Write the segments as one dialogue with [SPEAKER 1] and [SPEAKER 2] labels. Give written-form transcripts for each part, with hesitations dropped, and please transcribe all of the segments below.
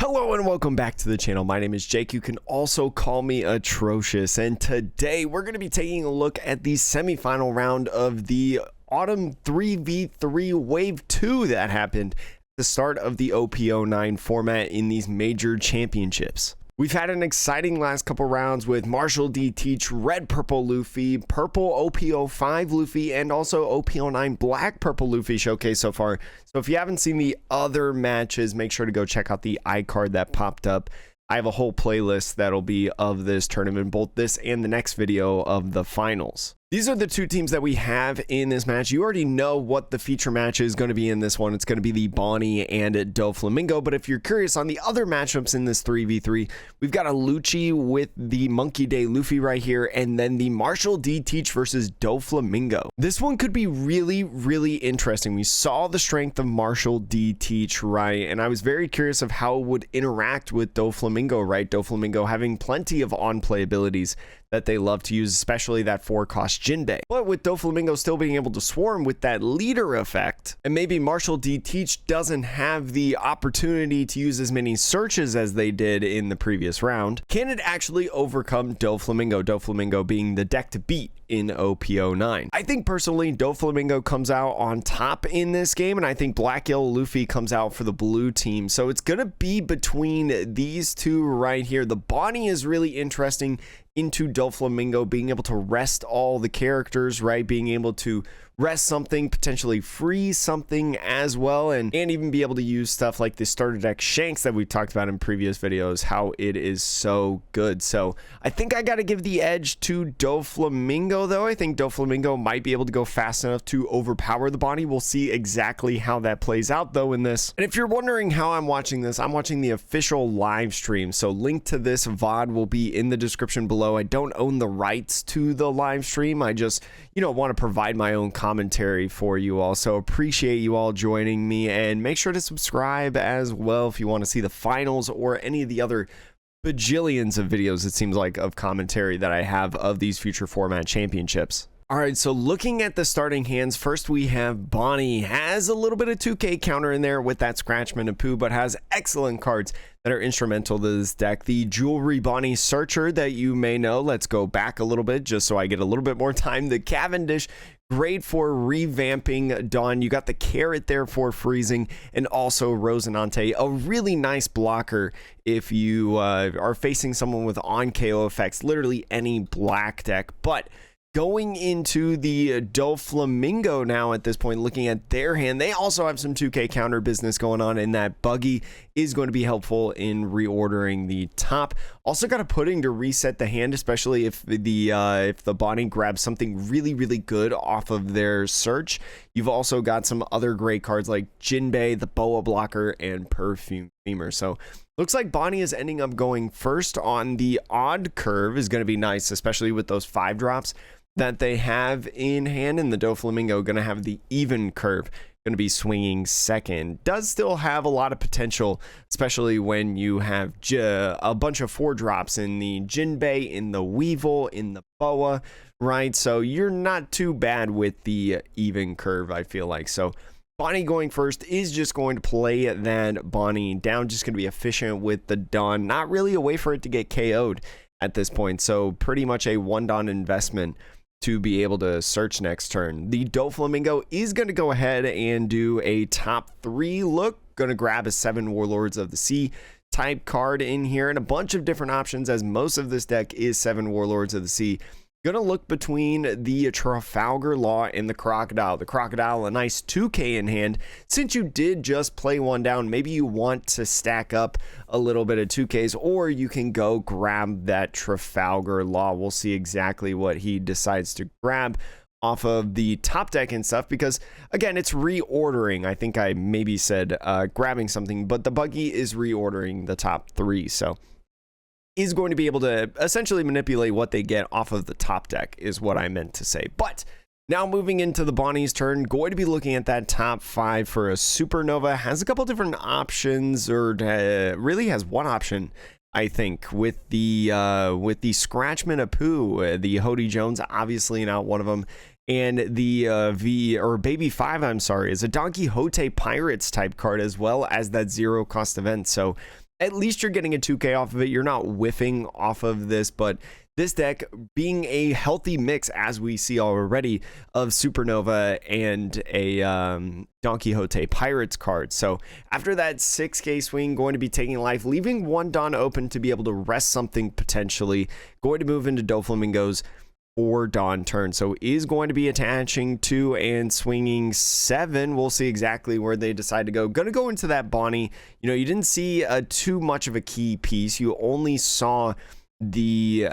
[SPEAKER 1] Hello and welcome back to the channel. My name is Jake. You can also call me Atrocious, and today we're going to be taking a look at the semifinal round of the Autumn 3v3 Wave 2 that happened at the start of the OP09 format in these major championships. We've had an exciting last couple rounds with Marshall D Teach, Red Purple Luffy, Purple OP05 Luffy, and also OP09 Black Purple Luffy showcase so far. So if you haven't seen the other matches, make sure to go check out the iCard that popped up. I have a whole playlist that'll be of this tournament, both this and the next video of the finals. These are the two teams that we have in this match. You already know what the feature match is going to be in this one. It's going to be the Bonney and Doflamingo. But if you're curious on the other matchups in this 3v3, we've got a Lucci with the Monkey Day Luffy right here, and then the Marshall D Teach versus Doflamingo. This one could be really interesting. We saw the strength of Marshall D Teach, right? And I was very curious of how it would interact with Doflamingo, right? Doflamingo having plenty of on-play abilities that they love to use, especially that 4-cost Jinbei. But with Doflamingo still being able to swarm with that leader effect, and maybe Marshall D Teach doesn't have the opportunity to use as many searches as they did in the previous round, can it actually overcome Doflamingo? Doflamingo being the deck to beat in OP09. I think personally Doflamingo comes out on top in this game, and I think Black Yellow Luffy comes out for the blue team. So it's gonna be between these two right here. The Bonney is really interesting into Doflamingo being able to rest all the characters, right? Being able to rest something, potentially freeze something as well, and even be able to use stuff like the starter deck Shanks that we talked about in previous videos, how it is so good. So I think I got to give the edge to Doflamingo, though. I think Doflamingo might be able to go fast enough to overpower the Bonney. We'll see exactly how that plays out, though, in this. And if you're wondering how I'm watching this, I'm watching the official live stream. So link to this VOD will be in the description below. I don't own the rights to the live stream. I just, want to provide my own commentary for you all. So appreciate you all joining me, and make sure to subscribe as well if you want to see the finals or any of the other bajillions of videos, it seems like, of commentary that I have of these future format championships. All right, so looking at the starting hands, first we have Bonney. Has a little bit of 2K counter in there with that Scratchman and Pooh, but has excellent cards that are instrumental to this deck. The Jewelry Bonney Searcher that you may know. Let's go back a little bit just so I get a little bit more time. The Cavendish, great for revamping Dawn. You got the Carrot there for freezing, and also Rosinante, a really nice blocker if you are facing someone with on KO effects, literally any black deck. But going into the Doflamingo now at this point, looking at their hand, they also have some 2K counter business going on, and that Buggy is going to be helpful in reordering the top. Also got a Pudding to reset the hand, especially if the Bonney grabs something really good off of their search. You've also got some other great cards like Jinbei, the Boa Blocker, and Perfumer. So looks like Bonney is ending up going first on the odd curve. Is going to be nice, especially with those 5 drops that they have in hand, and the Doflamingo going to have the even curve, going to be swinging second. Does still have a lot of potential, especially when you have a bunch of 4 drops in the Jinbei, in the Weevil, in the Boa, right? So you're not too bad with the even curve, I feel like. So Bonney going first is just going to play that Bonney down, just going to be efficient with the Dawn, not really a way for it to get KO'd at this point. So pretty much a 1 Dawn investment to be able to search next turn. The Doflamingo is going to go ahead and do a top 3 look, going to grab a 7 Warlords of the Sea type card in here, and a bunch of different options, as most of this deck is 7 Warlords of the Sea. Gonna look between the Trafalgar Law and the Crocodile. The Crocodile, a nice 2K in hand. Since you did just play 1 down, maybe you want to stack up a little bit of 2Ks, or you can go grab that Trafalgar Law. We'll see exactly what he decides to grab off of the top deck and stuff, because again, it's reordering. I think I maybe said grabbing something, but the Buggy is reordering the top 3, so is going to be able to essentially manipulate what they get off of the top deck, is what I meant to say. But now moving into the Bonney's turn, going to be looking at that top 5 for a Supernova. Has a couple different options, or really has one option, I think, with the Scratchman of Pooh. The Hody Jones, obviously not one of them. And the Baby 5, I'm sorry, is a Don Quixote Pirates type card, as well as that 0 cost event. So at least you're getting a 2K off of it. You're not whiffing off of this, but this deck being a healthy mix, as we see already, of Supernova and a Don Quixote Pirates card. So after that 6K swing, going to be taking life, leaving one Don open to be able to rest something potentially, going to move into Doflamingos or Dawn turn. So is going to be attaching 2 and swinging 7. We'll see exactly where they decide to go. Going to go into that Bonney. You know, you didn't see too much of a key piece. You only saw the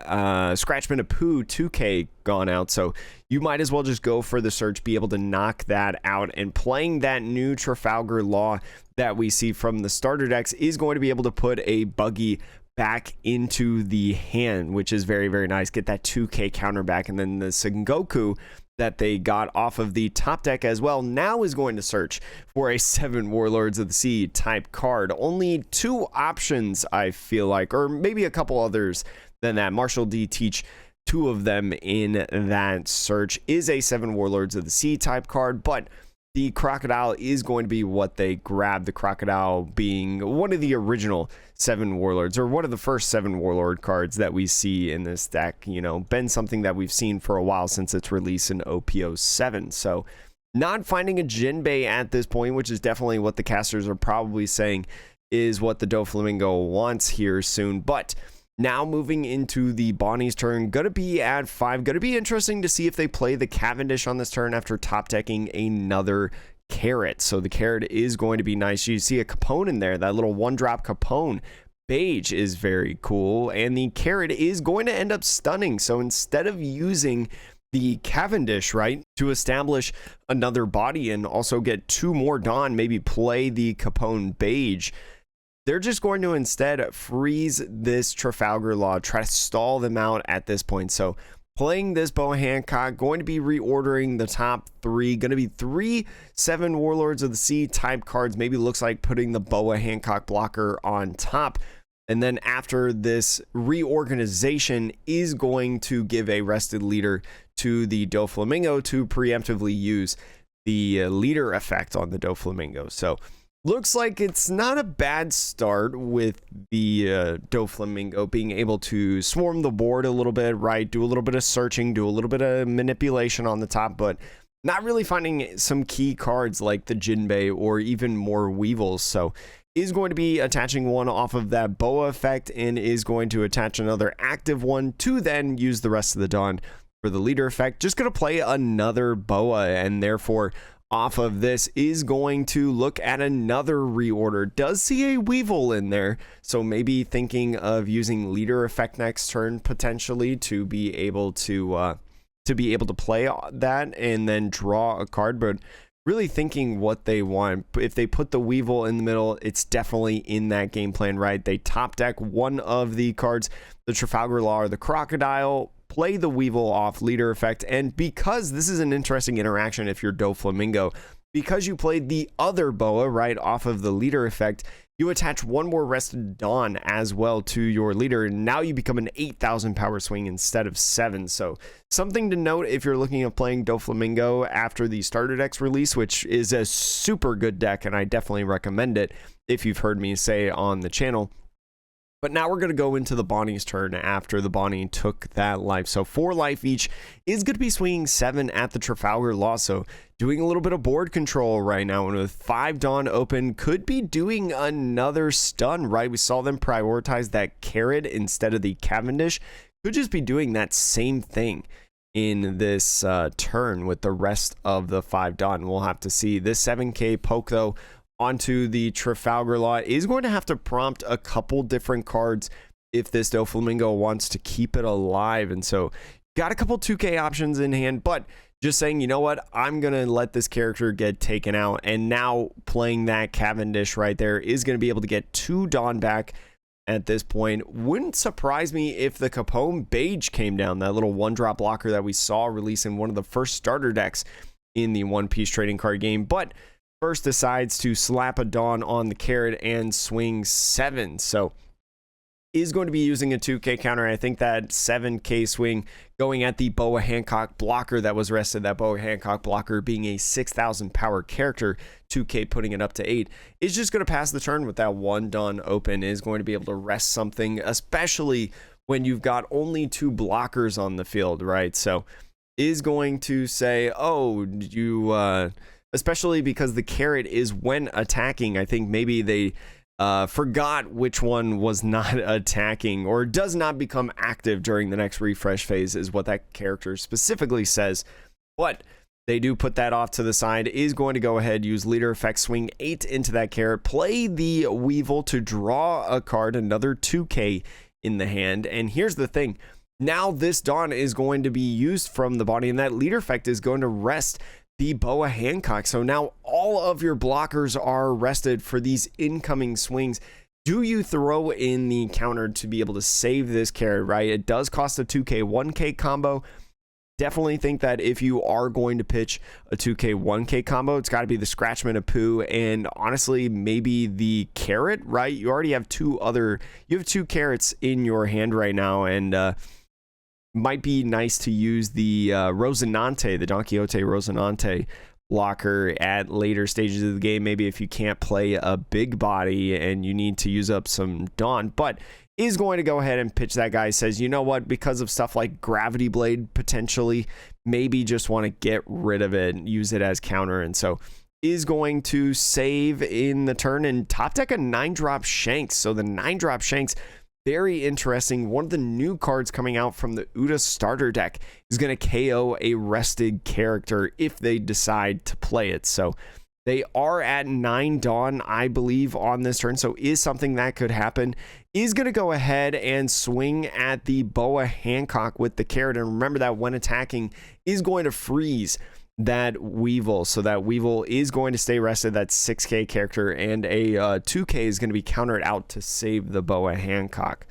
[SPEAKER 1] Scratchman of Pooh 2K gone out, so you might as well just go for the search, be able to knock that out, and playing that new Trafalgar Law that we see from the starter decks is going to be able to put a buggy back into the hand, which is very, very nice. Get that 2K counter back, and then the Sengoku that they got off of the top deck as well now is going to search for a 7 Warlords of the Sea type card. Only 2 options, I feel like, or maybe a couple others than that. Marshall D teach 2 of them in that search. Is a 7 Warlords of the Sea type card, but the Crocodile is going to be what they grab. The Crocodile being one of the original 7 Warlords, or one of the first 7 Warlord cards that we see in this deck. You know, been something that we've seen for a while since its release in OP07. So not finding a Jinbei at this point, which is definitely what the casters are probably saying is what the Doflamingo wants here soon. But now moving into the Bonney's turn, gonna be at 5. Gonna be interesting to see if they play the Cavendish on this turn after top decking another Carrot. So the Carrot is going to be nice. You see a Capone in there, that little 1-drop Capone. Beige is very cool, and the Carrot is going to end up stunning. So instead of using the Cavendish, right, to establish another body and also get 2 more Dawn, maybe play the Capone Beige, they're just going to instead freeze this Trafalgar Law, try to stall them out at this point. So playing this Boa Hancock, going to be reordering the top 3, going to be 3 7 Warlords of the Sea type cards. Maybe looks like putting the Boa Hancock blocker on top. And then after this reorganization is going to give a rested leader to the Doflamingo to preemptively use the leader effect on the Doflamingo. So looks like it's not a bad start with the Doflamingo being able to swarm the board a little bit, right? Do a little bit of searching, do a little bit of manipulation on the top, but not really finding some key cards like the Jinbei or even more Weevils. So is going to be attaching 1 off of that Boa effect and is going to attach another active one to then use the rest of the Dawn for the leader effect. Just going to play another Boa, and therefore off of this is going to look at another reorder. Does see a Weevil in there, so maybe thinking of using leader effect next turn potentially to be able to play that and then draw a card. But really thinking what they want. If they put the Weevil in the middle, it's definitely in that game plan, right? They top deck one of the cards, the Trafalgar Law or the Crocodile, play the Weevil off leader effect, and because this is an interesting interaction if you're Doflamingo, because you played the other Boa right off of the leader effect, you attach 1 more rested Dawn as well to your leader, and now you become an 8,000 power swing instead of 7. So something to note if you're looking at playing Doflamingo after the starter decks release, which is a super good deck, and I definitely recommend it if you've heard me say on the channel. But now we're going to go into the Bonney's turn after the Bonney took that life. So 4 life each is going to be swinging 7 at the Trafalgar Law. So doing a little bit of board control right now. And with 5 Dawn open, could be doing another stun, right? We saw them prioritize that Carrot instead of the Cavendish. Could just be doing that same thing in this turn with the rest of the 5 Dawn. We'll have to see. This 7K poke, though, onto the Trafalgar Law is going to have to prompt a couple different cards if this Doflamingo wants to keep it alive. And so got a couple 2K options in hand, but just saying, you know what, I'm going to let this character get taken out. And now playing that Cavendish right there is going to be able to get 2 Dawn back at this point. Wouldn't surprise me if the Capone Beige came down, that little 1-drop blocker that we saw release in one of the first starter decks in the One Piece trading card game. But first decides to slap a Dawn on the Carrot and swing 7. So is going to be using a 2K counter. I think that 7K swing going at the Boa Hancock blocker that was rested, that Boa Hancock blocker being a 6,000 power character, 2K putting it up to 8, is just going to pass the turn with that 1 Dawn open, is going to be able to rest something, especially when you've got only 2 blockers on the field, right? So is going to say, oh, you, especially because the carrot is when attacking, I think maybe they forgot which one was not attacking or does not become active during the next refresh phase, is what that character specifically says. But they do put that off to the side, is going to go ahead, use leader effect, swing 8 into that carrot, play the Weevil to draw a card, another 2K in the hand. And here's the thing, now this Dawn is going to be used from the body, and that leader effect is going to rest the Boa Hancock. So now all of your blockers are rested for these incoming swings. Do you throw in the counter to be able to save this carrot, right? It does cost a 2K 1K combo. Definitely think that if you are going to pitch a 2K 1K combo, it's got to be the Scratchman of Pooh, and honestly maybe the carrot, right? You already have you have 2 carrots in your hand right now, and might be nice to use the Rosinante, the Don Quixote Rosinante blocker at later stages of the game, maybe if you can't play a big body and you need to use up some Dawn. But is going to go ahead and pitch that guy, says, you know what, because of stuff like Gravity Blade potentially, maybe just want to get rid of it and use it as counter. And so is going to save in the turn and top deck a 9-drop Shanks. So the 9-drop Shanks, very interesting. One of the new cards coming out from the Uda starter deck is going to KO a rested character if they decide to play it. So they are at 9 Dawn, I believe, on this turn. So is something that could happen. Is going to go ahead and swing at the Boa Hancock with the carrot. And remember that when attacking is going to freeze that Weevil. So that Weevil is going to stay rested, that 6K character, and a 2K is going to be countered out to save the Boa Hancock.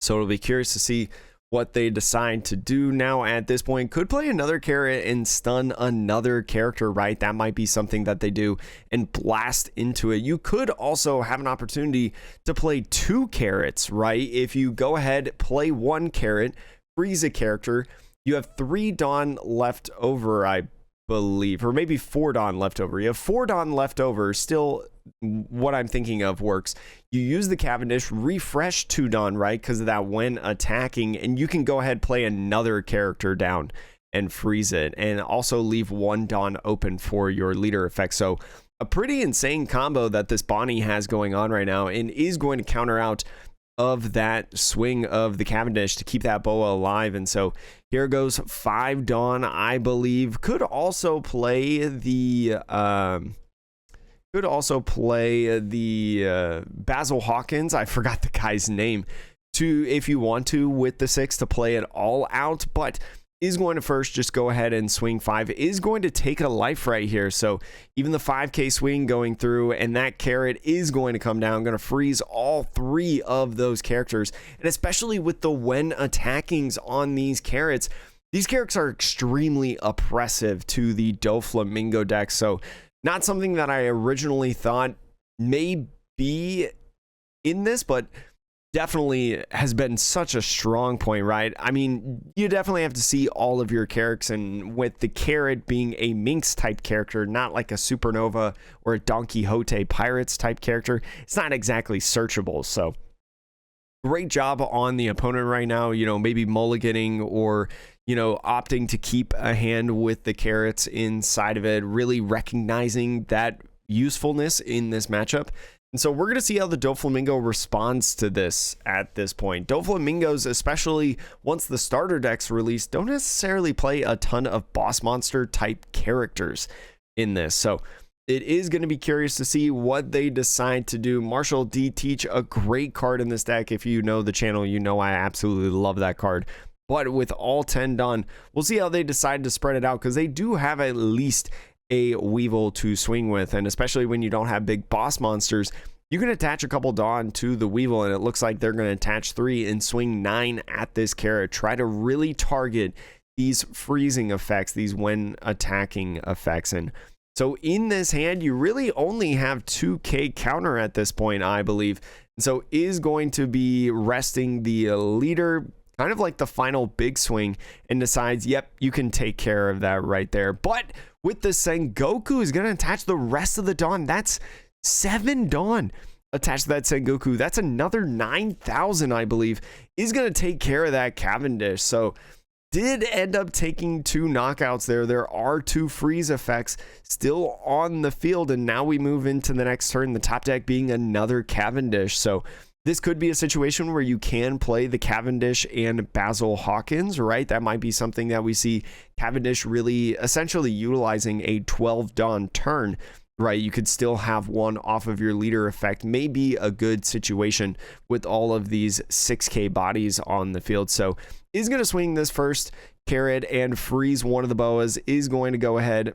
[SPEAKER 1] So it'll be curious to see what they decide to do now at this point. Could play another carrot and stun another character, right? That might be something that they do and blast into it. You could also have an opportunity to play 2 carrots, right? If you go ahead, play 1 carrot, freeze a character, you have 3 Dawn left over, I believe, or maybe 4 Dawn left over. You have 4 Dawn left over. Still, what I'm thinking of works. You use the Cavendish, refresh 2 Dawn, right? Because of that when attacking, and you can go ahead, play another character down and freeze it, and also leave 1 Dawn open for your leader effect. So a pretty insane combo that this Bonney has going on right now, and is going to counter out of that swing of the Cavendish to keep that Boa alive. And so here goes 5 Dawn, I believe. Could also play the Basil Hawkins, I forgot the guy's name, to, if you want to, with the 6 to play it all out, but is going to first just go ahead and swing 5, is going to take a life right here. So even the 5K swing going through, and that carrot is going to come down, going to freeze all 3 of those characters. And especially with the when attackings on these carrots are extremely oppressive to the Doflamingo deck. So not something that I originally thought may be in this, but definitely has been such a strong point, right? I mean, you definitely have to see all of your characters, and with the carrot being a Minx type character, not like a Supernova or a Don Quixote Pirates type character, it's not exactly searchable. So great job on the opponent right now, you know, maybe mulliganing or, you know, opting to keep a hand with the carrots inside of it, really recognizing that usefulness in this matchup. And so we're going to see how the Doflamingo responds to this at this point. Doflamingos, especially once the starter deck's released, don't necessarily play a ton of boss monster type characters in this. So it is going to be curious to see what they decide to do. Marshall D. Teach, a great card in this deck. If you know the channel, you know I absolutely love that card. But with all 10 done, we'll see how they decide to spread it out, because they do have at least a Weevil to swing with, and especially when you don't have big boss monsters, you can attach a couple Dawn to the Weevil, and it looks like they're going to attach 3 and swing 9 at this carrot. Try to really target these freezing effects, these when attacking effects. And so in this hand, you really only have 2K counter at this point, I believe. So is going to be resting the leader, kind of like the final big swing, and decides, yep, you can take care of that right there. But with the Sengoku, is going to attach the rest of the Dawn. That's 7 Dawn attached to that Sengoku. That's another 9,000, I believe, is going to take care of that Cavendish. So did end up taking 2 knockouts there. There are 2 freeze effects still on the field, and now we move into the next turn, the top deck being another Cavendish. So this could be a situation where you can play the Cavendish and Basil Hawkins, right? That might be something that we see Cavendish really essentially utilizing a 12 Dawn turn, right? You could still have one off of your leader effect. Maybe a good situation with all of these 6K bodies on the field. So is going to swing this first carrot and freeze one of the boas, is going to go ahead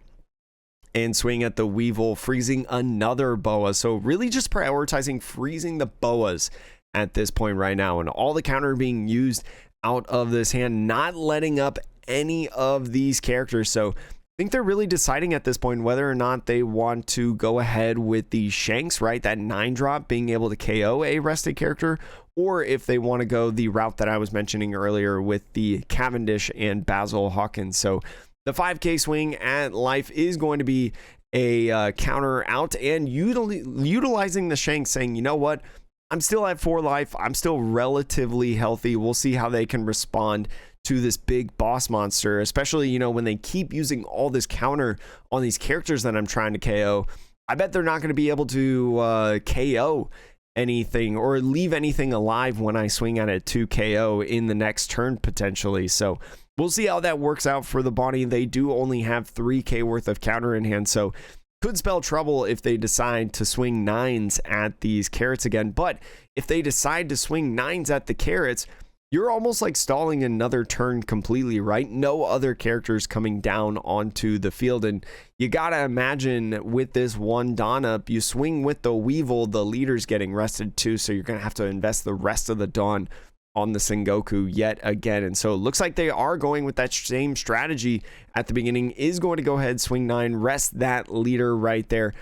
[SPEAKER 1] and swing at the Weevil, freezing another boa. So really just prioritizing freezing the boas at this point right now, and all the counter being used out of this hand, not letting up any of these characters. So I think they're really deciding at this point whether or not they want to go ahead with the Shanks, right? That 9-drop being able to KO a rested character, or if they want to go the route that I was mentioning earlier with the Cavendish and Basil Hawkins. So the 5K swing at life is going to be a counter out, and utilizing the Shanks, saying, you know what, I'm still at 4 life. I'm still relatively healthy. We'll see how they can respond to this big boss monster, especially, you know, when they keep using all this counter on these characters that I'm trying to KO. I bet they're not going to be able to KO anything or leave anything alive when I swing at it to KO in the next turn potentially. So we'll see how that works out for the Bonney. They do only have 3K worth of counter in hand, so could spell trouble if they decide to swing 9s at these carrots again. But if they decide to swing 9s at the carrots, you're almost like stalling another turn completely, right? No other characters coming down onto the field. And you got to imagine with this 1 Dawn up, you swing with the Weevil, the leader's getting rested too. So you're going to have to invest the rest of the Dawn on the Sengoku yet again. And so it looks like they are going with that same strategy at the beginning, is going to go ahead, swing 9, rest that leader right there,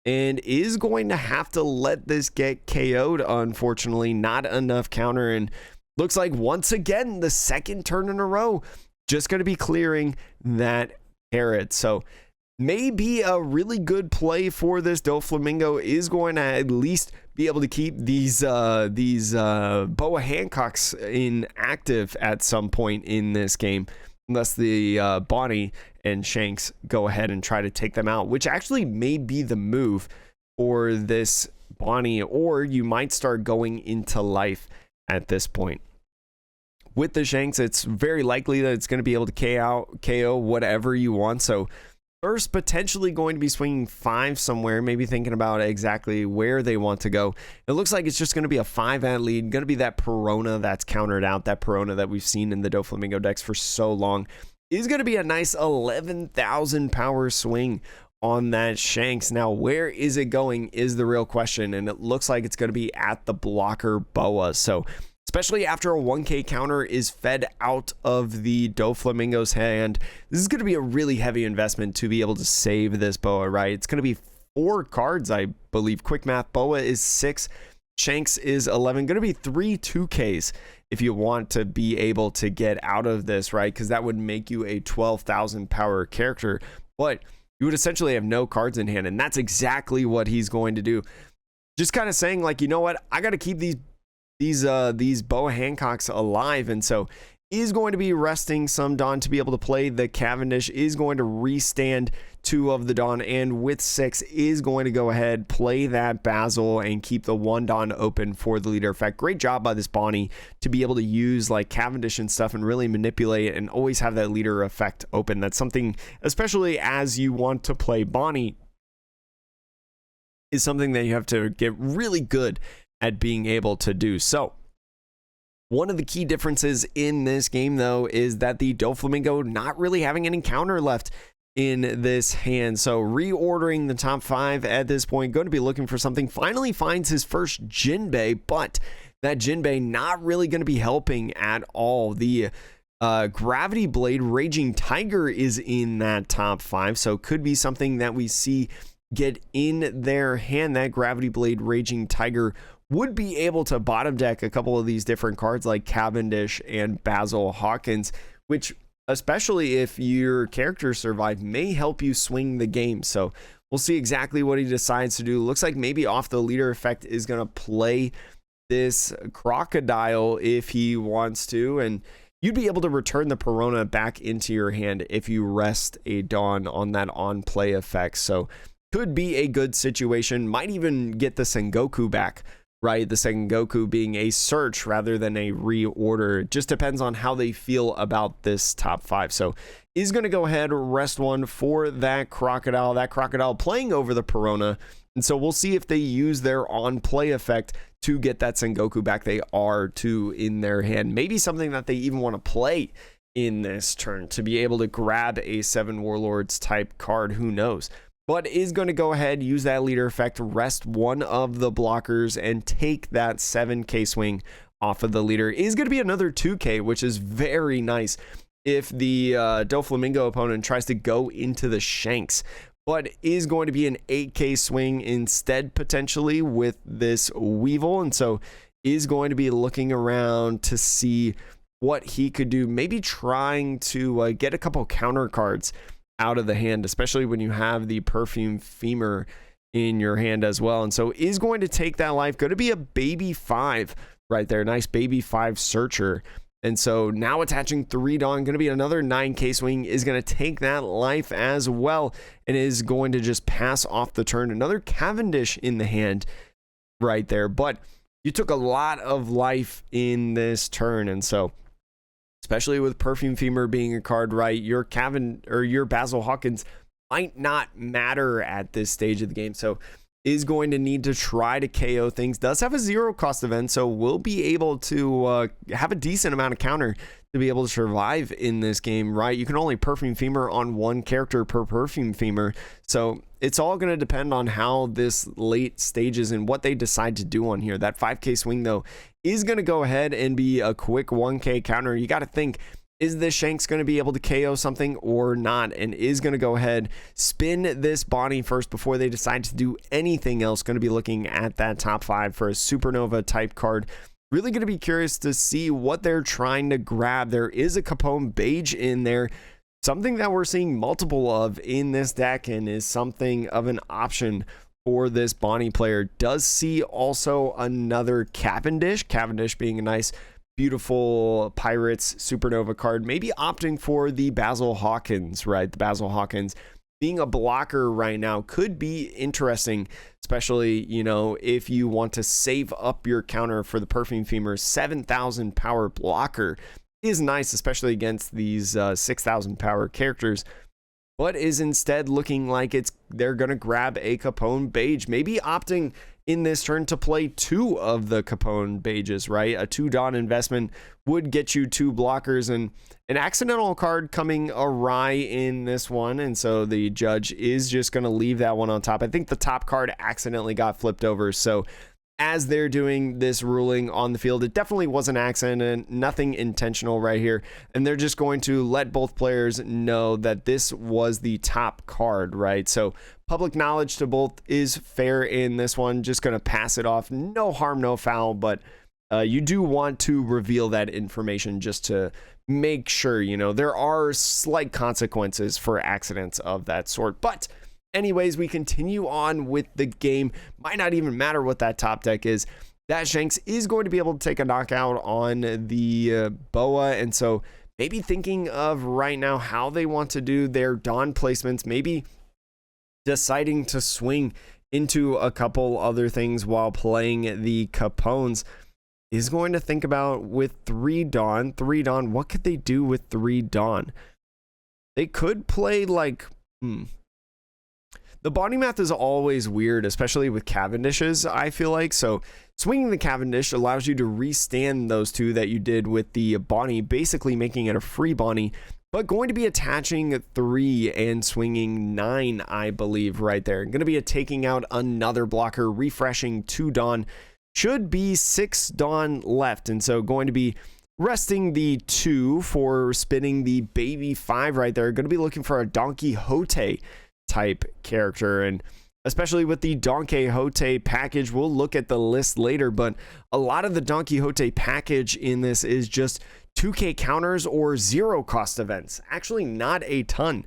[SPEAKER 1] and is going to have to let this get KO'd. Unfortunately, not enough counter, and looks like once again the second turn in a row just going to be clearing that carrot. So maybe a really good play for this Doflamingo is going to at least be able to keep these Boa Hancocks inactive at some point in this game, unless the Bonney and Shanks go ahead and try to take them out, which actually may be the move for this Bonney, or you might start going into life at this point. With the Shanks, it's very likely that it's going to be able to KO whatever you want. So first, potentially going to be swinging 5 somewhere, maybe thinking about exactly where they want to go. It looks like it's just going to be a 5 at lead, going to be that Perona that's countered out, that Perona that we've seen in the Doflamingo decks for so long. Is going to be a nice 11,000 power swing on that Shanks. Now, where is it going is the real question, and it looks like it's going to be at the blocker Boa. So especially after a 1K counter is fed out of the Doflamingo's hand, this is going to be a really heavy investment to be able to save this Boa, right? It's going to be 4 cards, I believe. Quick math, Boa is 6, Shanks is 11. Going to be 3 2Ks if you want to be able to get out of this, right? Because that would make you a 12,000 power character, but you would essentially have no cards in hand, and that's exactly what he's going to do. Just kind of saying, like, you know what, I got to keep these Boa Hancocks alive, and so is going to be resting some Dawn to be able to play the Cavendish, is going to restand 2 of the Dawn, and with 6 is going to go ahead, play that Basil, and keep the 1 Dawn open for the leader effect. Great job by this Bonney to be able to use like Cavendish and stuff and really manipulate it and always have that leader effect open. That's something, especially as you want to play Bonney, is something that you have to get really good at being able to do. So one of the key differences in this game, though, is that the Doflamingo not really having any counter left in this hand. So reordering the top 5 at this point, going to be looking for something. Finally finds his first Jinbei, but that Jinbei not really going to be helping at all. The Gravity Blade Raging Tiger is in that top 5, so could be something that we see get in their hand. That Gravity Blade Raging Tiger would be able to bottom deck a couple of these different cards like Cavendish and Basil Hawkins, which, especially if your characters survive, may help you swing the game. So we'll see exactly what he decides to do. Looks like maybe off the leader effect is going to play this Crocodile if he wants to, and you'd be able to return the Perona back into your hand if you rest a Dawn on that on play effect. So could be a good situation. Might even get the Sengoku back, right? The Sengoku being a search rather than a reorder. It just depends on how they feel about this top 5. So is going to go ahead, rest one for that Crocodile. That Crocodile playing over the Perona. And so we'll see if they use their on play effect to get that Sengoku back. They are too in their hand. Maybe something that they even want to play in this turn to be able to grab a 7 Warlords type card. Who knows? But is going to go ahead, use that leader effect, rest one of the blockers, and take that 7k swing off of the leader. Is going to be another 2k, which is very nice if the Doflamingo opponent tries to go into the Shanks. But is going to be an 8k swing instead, potentially, with this Weevil. And so is going to be looking around to see what he could do. Maybe trying to get a couple counter cards out of the hand, especially when you have the Perfume Femur in your hand as well. And so is going to take that life. Going to be a baby 5 right there. Nice baby 5 searcher. And so now attaching 3 Dawn, going to be another 9k swing, is going to take that life as well, and is going to just pass off the turn. Another Cavendish in the hand right there, but you took a lot of life in this turn, and so especially with Perfume Femur being a card, right, your Basil Hawkins might not matter at this stage of the game. So is going to need to try to KO things. Does have a 0 cost event, so will be able to have a decent amount of counter to be able to survive in this game, right? You can only Perfume Femur on 1 character per Perfume Femur, so it's all going to depend on how this late stages and what they decide to do on here. That 5k swing, though, is going to go ahead and be a quick 1k counter. You got to think, is this Shanks going to be able to KO something or not? And is going to go ahead, spin this Bonney first before they decide to do anything else. Going to be looking at that top 5 for a Supernova type card. Really going to be curious to see what they're trying to grab. There is a Capone Beige in there, something that we're seeing multiple of in this deck, and is something of an option for this Bonney player. Does see also another Cavendish being a nice, beautiful Pirates Supernova card. Maybe opting for the Basil Hawkins, right? The Basil Hawkins being a blocker right now could be interesting, especially, you know, if you want to save up your counter for the Perfume Femur. 7,000 power blocker is nice, especially against these 6,000 power characters, but is instead looking like they're going to grab a Capone Beige, maybe opting in this turn to play 2 of the Capone Beiges, right? A 2 Dawn investment would get you 2 blockers, and an accidental card coming awry in this one, and so the judge is just going to leave that one on top. I think the top card accidentally got flipped over, so as they're doing this ruling on the field, it definitely was an accident, nothing intentional right here, and they're just going to let both players know that this was the top card, right? So public knowledge to both is fair in this one. Just going to pass it off. No harm, no foul, but you do want to reveal that information just to make sure, you know, there are slight consequences for accidents of that sort. But anyways, we continue on with the game. Might not even matter what that top deck is. That Shanks is going to be able to take a knockout on the Boa, and so maybe thinking of right now how they want to do their Dawn placements, maybe deciding to swing into a couple other things while playing the Capones. Is going to think about with 3 Dawn, what could they do with 3 Dawn? They could play like, the Bonney math is always weird, especially with Cavendishes, I feel like. So swinging the Cavendish allows you to restand those 2 that you did with the Bonney, basically making it a free Bonney, but going to be attaching 3 and swinging 9, I believe, right there. Going to be taking out another blocker, refreshing 2 Dawn. Should be 6 Dawn left, and so going to be resting the 2 for spinning the baby 5 right there. Going to be looking for a Don Quixote type character, and especially with the Don Quixote package. We'll look at the list later, but a lot of the Don Quixote package in this is just 2K counters or zero cost events. Actually, not a ton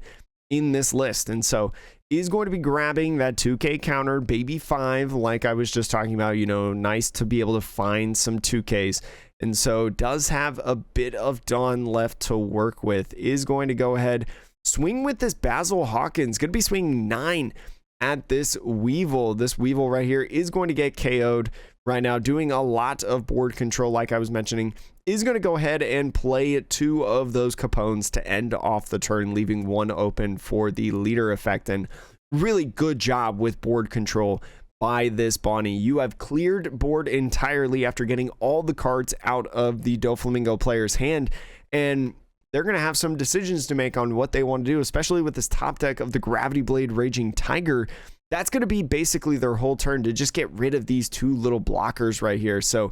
[SPEAKER 1] in this list. And so is going to be grabbing that 2K counter, baby 5, like I was just talking about. You know, nice to be able to find some 2Ks. And so does have a bit of Dawn left to work with. Is going to go ahead, swing with this Basil Hawkins. Going to be swinging 9 at this Weevil. This Weevil right here is going to get KO'd right now, doing a lot of board control like I was mentioning. Is going to go ahead and play 2 of those Capones to end off the turn, leaving 1 open for the leader effect. And really good job with board control by this Bonney. You have cleared board entirely after getting all the cards out of the Doflamingo player's hand, and they're going to have some decisions to make on what they want to do, especially with this top deck of the Gravity Blade Raging Tiger. That's going to be basically their whole turn to just get rid of these 2 little blockers right here. So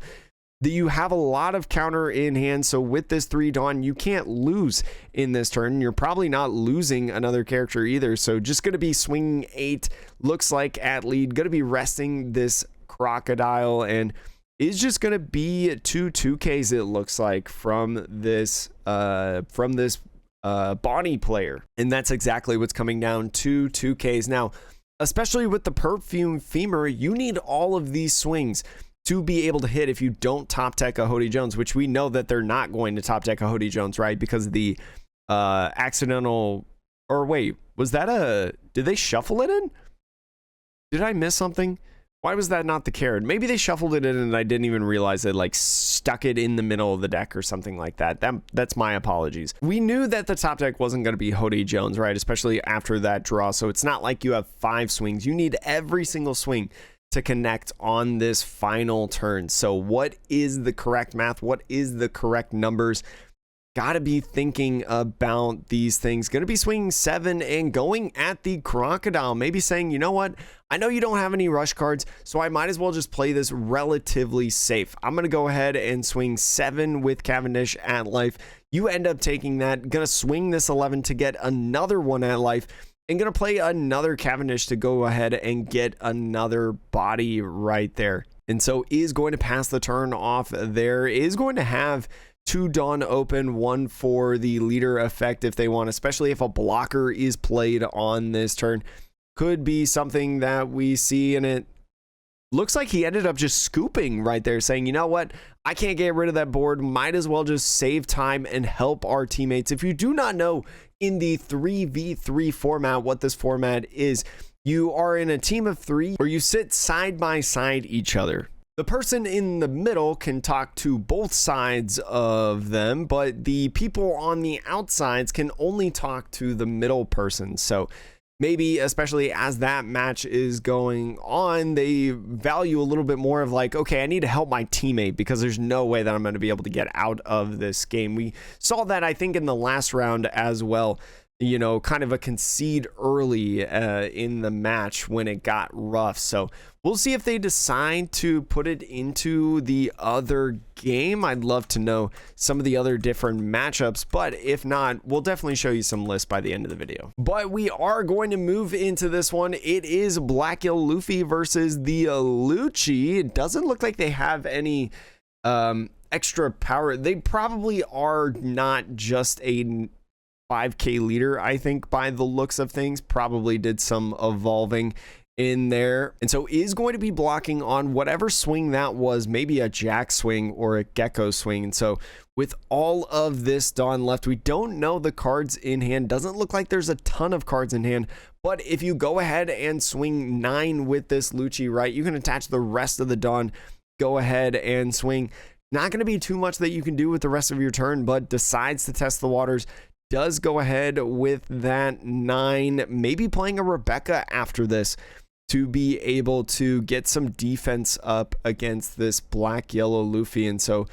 [SPEAKER 1] you have a lot of counter in hand. So with this 3 Dawn, you can't lose in this turn. You're probably not losing another character either. So just going to be swinging 8, looks like at lead, going to be resting this Crocodile, and is just going to be 2 2Ks, it looks like, from this Bonney player. And that's exactly what's coming down, 2 2Ks. Now, especially with the Perfume Femur, you need all of these swings to be able to hit if you don't top deck a Hody Jones, which we know that they're not going to top deck a Hody Jones, right? Because of the accidental, or wait, was that did they shuffle it in? Did I miss something? Why was that not the card? Maybe they shuffled it in and I didn't even realize it, like stuck it in the middle of the deck or something like that. That's my apologies. We knew that the top deck wasn't going to be Hody Jones, right? Especially after that draw. So it's not like you have 5 swings. You need every single swing to connect on this final turn. So what is the correct math? What is the correct numbers? Got to be thinking about these things. Going to be swinging 7 and going at the Crocodile. Maybe saying, you know what? I know you don't have any rush cards, so I might as well just play this relatively safe. I'm going to go ahead and swing 7 with Cavendish at life. You end up taking that. Going to swing this 11 to get another one at life. And going to play another Cavendish to go ahead and get another body right there. And so is going to pass the turn off there. Is going to have 2 Dawn open, 1 for the leader effect if they want, especially if a blocker is played on this turn. Could be something that we see, and it looks like he ended up just scooping right there, saying, you know what, I can't get rid of that board, might as well just save time and help our teammates. If you do not know in the 3v3 format what this format is, you are in a team of 3 where you sit side by side each other. The person in the middle can talk to both sides of them, but the people on the outsides can only talk to the middle person. So maybe, especially as that match is going on, they value a little bit more of like, okay, I need to help my teammate because there's no way that I'm going to be able to get out of this game. We saw that, I think, in the last round as well. You know, kind of a concede early in the match when it got rough. So we'll see if they decide to put it into the other game. I'd love to know some of the other different matchups, but if not, we'll definitely show you some lists by the end of the video. But we are going to move into this one. It is Black Eel Luffy versus the Lucci. It doesn't look like they have any extra power. They probably are not just a 5K leader, I think, by the looks of things. Probably did some evolving in there, and so is going to be blocking on whatever swing that was, maybe a jack swing or a gecko swing. And so with all of this Dawn left, we don't know the cards in hand. Doesn't look like there's a ton of cards in hand, but if you go ahead and swing 9 with this Lucci, right, you can attach the rest of the Dawn, go ahead and swing. Not going to be too much that you can do with the rest of your turn, but decides to test the waters. Does go ahead with that 9, maybe playing a Rebecca after this to be able to get some defense up against this Black Yellow Luffy. And so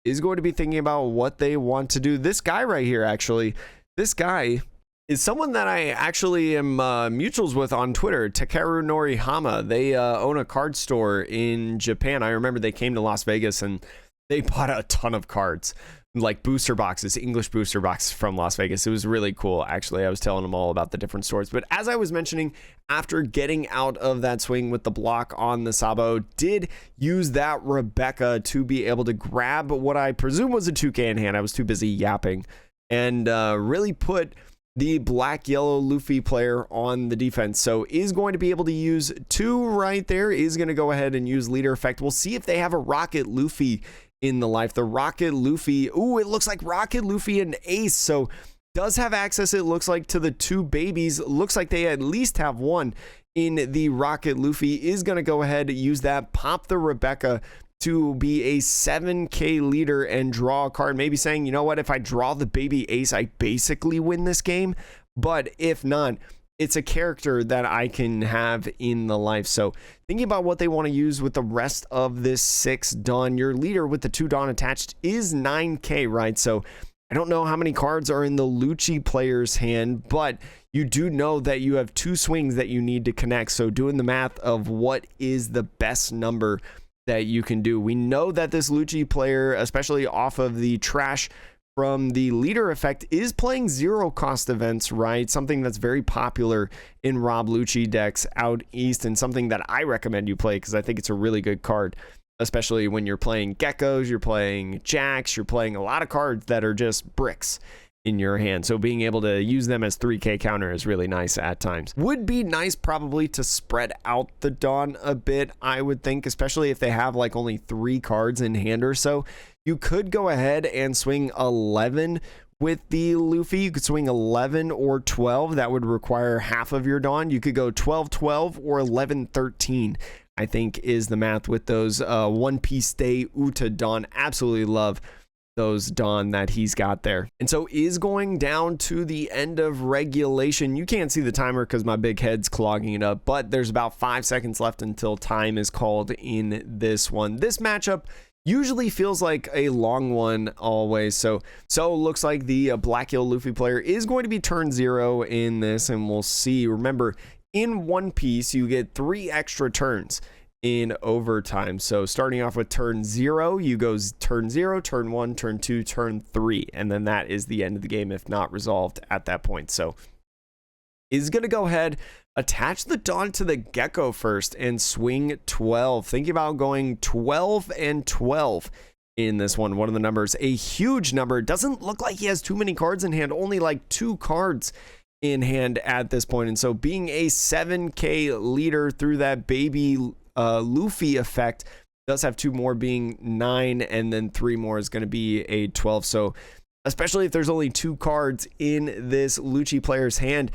[SPEAKER 1] is going to be thinking about what they want to do. This guy right here, actually, this guy is someone that I actually am mutuals with on Twitter, Takeru Norihama. They own a card store in Japan. I remember they came to Las Vegas and they bought a ton of cards, like booster boxes, English booster boxes from Las Vegas. It was really cool, actually. I was telling them all about the different stores. But as I was mentioning, after getting out of that swing with the block on the Sabo, did use that Rebecca to be able to grab what I presume was a 2K in hand. I was too busy yapping, and really put the black yellow Luffy player on the defense. So is going to be able to use 2 right there, is going to go ahead and use leader effect. We'll see if they have a Rocket Luffy in the life. The Rocket Luffy, ooh, it looks like Rocket Luffy and Ace, so does have access, it looks like, to the 2 babies. Looks like they at least have 1 in the Rocket Luffy. Is going to go ahead and use that, pop the Rebecca to be a 7K leader and draw a card, maybe saying, you know what, if I draw the baby Ace, I basically win this game. But if not, it's a character that I can have in the life. So thinking about what they want to use with the rest of this 6 Dawn, your leader with the 2 Dawn attached is 9K, right? So I don't know how many cards are in the Lucci player's hand, but you do know that you have 2 swings that you need to connect. So doing the math of what is the best number that you can do. We know that this Lucci player, especially off of the trash from the leader effect, is playing 0 cost events, right? Something that's very popular in Rob Lucci decks out east, and something that I recommend you play because I think it's a really good card, especially when you're playing geckos, you're playing jacks, you're playing a lot of cards that are just bricks in your hand. So being able to use them as 3K counter is really nice at times. Would be nice probably to spread out the Dawn a bit, I would think, especially if they have like only 3 cards in hand or so. You could go ahead and swing 11 with the Luffy. You could swing 11 or 12. That would require half of your Dawn. You could go 12-12 or 11-13. I think is the math with those One Piece Day Uta Dawn. Absolutely love those Dawn that he's got there. And so is going down to the end of regulation. You can't see the timer because my big head's clogging it up, but there's about 5 seconds left until time is called in this one. This matchup usually feels like a long one always. So looks like the black yellow Luffy player is going to be turn 0 in this, and we'll see. Remember, in One Piece, you get 3 extra turns in overtime. So starting off with turn 0, you go turn 0, turn 1, turn 2, turn 3, and then that is the end of the game if not resolved at that point. So is going to go ahead, attach the Dawn to the Gecko first and swing 12. Thinking about going 12 and 12 in this one. One of the numbers, a huge number. Doesn't look like he has too many cards in hand, only like 2 cards in hand at this point. And so being a 7K leader through that baby Luffy effect, does have 2 more being 9, and then 3 more is going to be a 12. So especially if there's only 2 cards in this Lucci player's hand,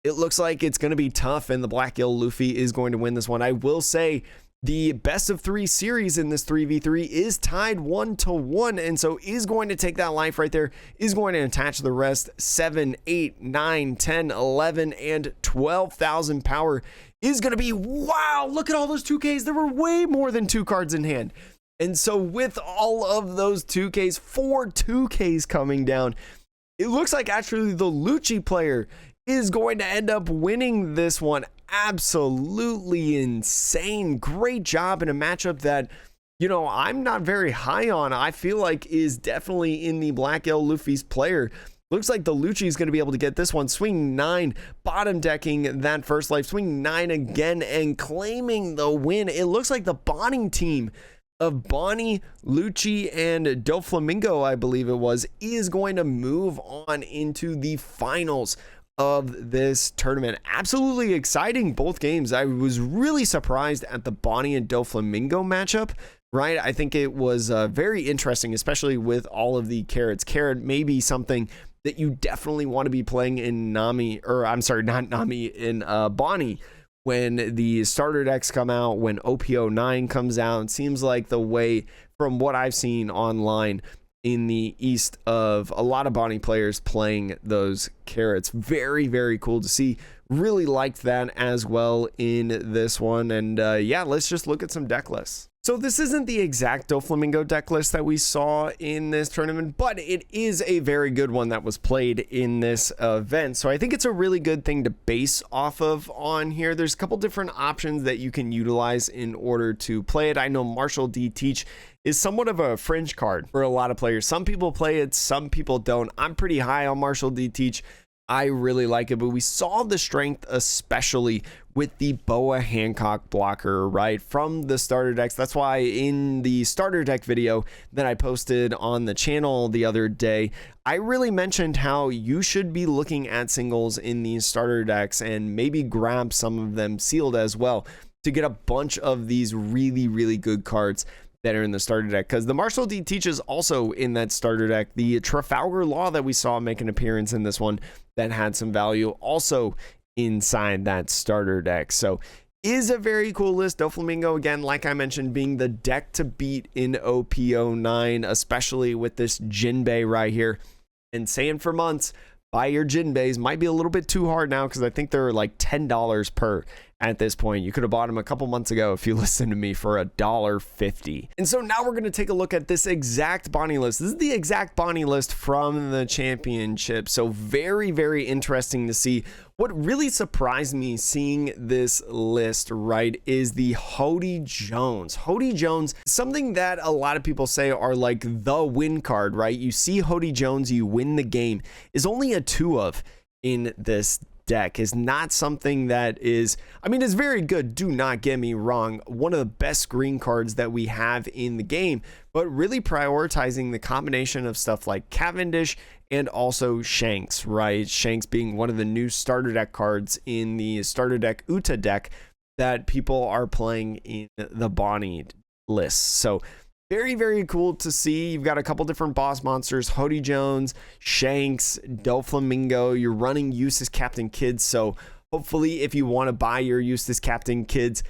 [SPEAKER 1] it looks like it's going to be tough, and the black yellow Luffy is going to win this one. I will say the best of 3 series in this 3v3 is tied 1-1, and so is going to take that life right there, is going to attach the rest. 7, 8, 9, 10, 11, and 12,000 power is going to be, wow, look at all those 2Ks. There were way more than 2 cards in hand. And so with all of those 2Ks, 4 2Ks coming down, it looks like actually the Lucci player is going to end up winning this one. Absolutely insane. Great job in a matchup that, you know, I'm not very high on. I feel like is definitely in the black yellow Luffy's player. Looks like the Lucci is going to be able to get this one. Swing 9, bottom decking that first life. Swing 9 again and claiming the win. It looks like the Bonney team of Bonney, Lucci, and Doflamingo, I believe it was, is going to move on into the finals of this tournament. Absolutely exciting, both games. I was really surprised at the Bonney and Doflamingo matchup, right? I think it was very interesting, especially with all of the carrots. Carrot may be something that you definitely want to be playing in Nami, or I'm sorry, not Nami, in Bonney when the starter decks come out, when OP09 comes out. It seems like the way, from what I've seen online in the east, of a lot of Bonney players playing those carrots. Very, very cool to see. Really liked that as well in this one. And yeah, let's just look at some deck lists. So this isn't the exact Doflamingo deck list that we saw in this tournament, but it is a very good one that was played in this event. So I think it's a really good thing to base off of on here. There's a couple different options that you can utilize in order to play it. I know Marshall D. Teach is somewhat of a fringe card for a lot of players. Some people play it, some people don't. I'm pretty high on Marshall D. Teach. I really like it, but we saw the strength especially with the Boa Hancock blocker, right, from the starter decks. That's why in the starter deck video that I posted on the channel the other day, I really mentioned how you should be looking at singles in these starter decks and maybe grab some of them sealed as well to get a bunch of these really, really good cards that are in the starter deck, because the Marshall D. Teach is also in that starter deck. The Trafalgar Law that we saw make an appearance in this one that had some value also inside that starter deck. So is a very cool list. Doflamingo, again, like I mentioned, being the deck to beat in OP09, especially with this Jinbei right here. And saying for months, buy your Jinbeis might be a little bit too hard now, because I think they're like $10 per at this point. You could have bought them a couple months ago if you listened to me for $1.50. And so now we're going to take a look at this exact Bonney list. This is the exact Bonney list from the championship. So very, very interesting to see. What really surprised me seeing this list, right, is the Hody Jones. Hody Jones, something that a lot of people say are like the win card, right? You see Hody Jones, you win the game, is only a 2 of in this deck. Is not something that is, I mean, it's very good, do not get me wrong, one of the best green cards that we have in the game, but really prioritizing the combination of stuff like Cavendish and also Shanks, right? Shanks being one of the new starter deck cards in the starter deck Uta deck that people are playing in the Bonney list. So very, very cool to see. You've got a couple different boss monsters, Hody Jones, Shanks, Doflamingo. You're running Eustace Captain Kids, so hopefully if you want to buy your Eustace Captain Kids,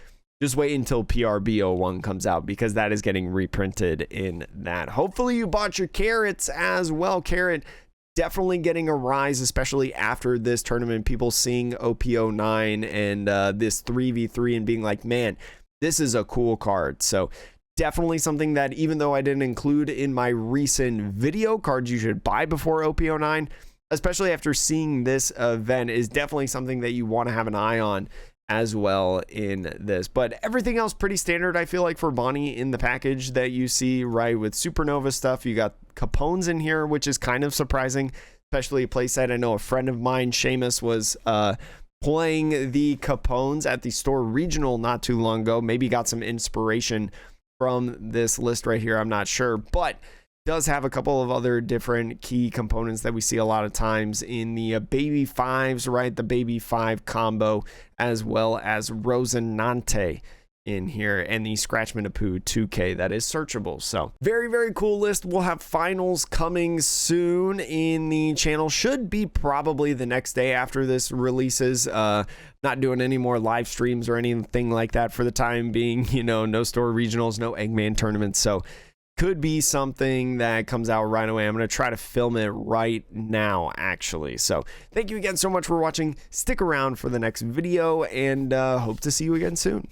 [SPEAKER 1] just wait until PRB01 comes out, because that is getting reprinted in that. Hopefully you bought your Carrots as well. Carrot definitely getting a rise, especially after this tournament. People seeing OP09 and this 3v3 and being like, man, this is a cool card. So definitely something that, even though I didn't include in my recent video, cards you should buy before OP09, especially after seeing this event, is definitely something that you want to have an eye on as well in this. But everything else pretty standard, I feel like, for Bonney in the package that you see, right? With Supernova stuff, you got Capones in here, which is kind of surprising, especially a playset. I know a friend of mine, Seamus, was playing the Capones at the store regional not too long ago. Maybe got some inspiration from this list right here, I'm not sure, but does have a couple of other different key components that we see a lot of times in the baby fives, right? The baby 5 combo, as well as Rosinante in here, and the Scratchmanapoo 2K that is searchable. So very, very cool list. We'll have finals coming soon in the channel. Should be probably the next day after this releases. Not doing any more live streams or anything like that for the time being. You know, no store regionals, no Eggman tournaments. So could be something that comes out right away. I'm going to try to film it right now, actually. So thank you again so much for watching. Stick around for the next video, and hope to see you again soon.